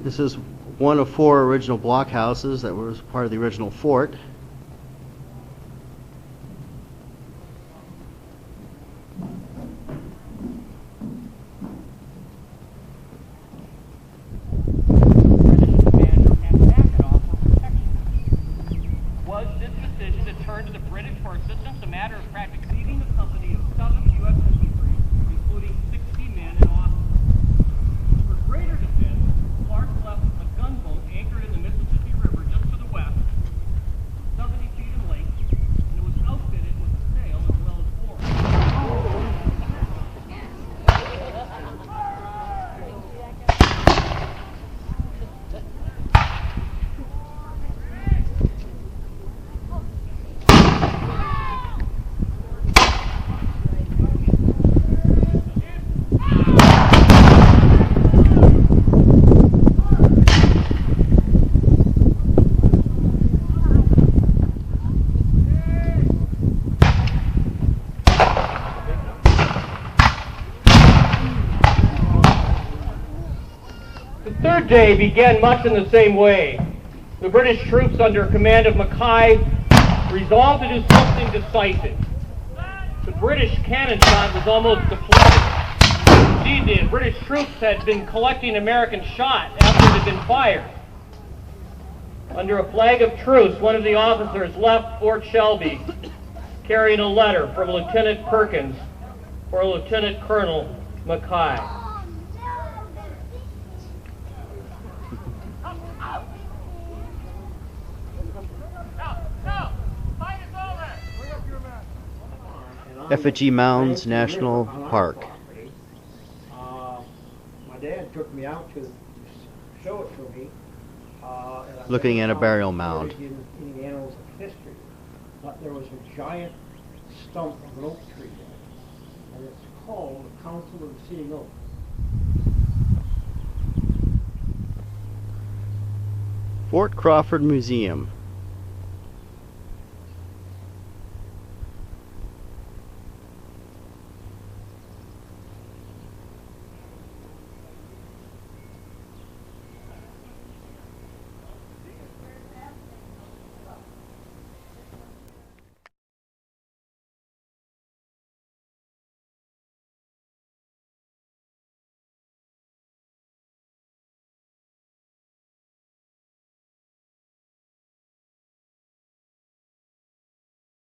This is one of 4 original blockhouses that was part of the original fort. The third day began much in the same way. The British troops under command of Mackay resolved to do something decisive. The British cannon shot was almost deflated. Indeed, the British troops had been collecting American shot after it had been fired. Under a flag of truce, one of the officers left Fort Shelby carrying a letter from Lieutenant Perkins for Lieutenant Colonel Mackay. Effigy Mounds National Park. My dad took me out to show it to me. Looking at a burial mound. In the annals of history, but there was a giant stump of an oak tree there, and it's called the Council of the Seeing Oak. Fort Crawford Museum.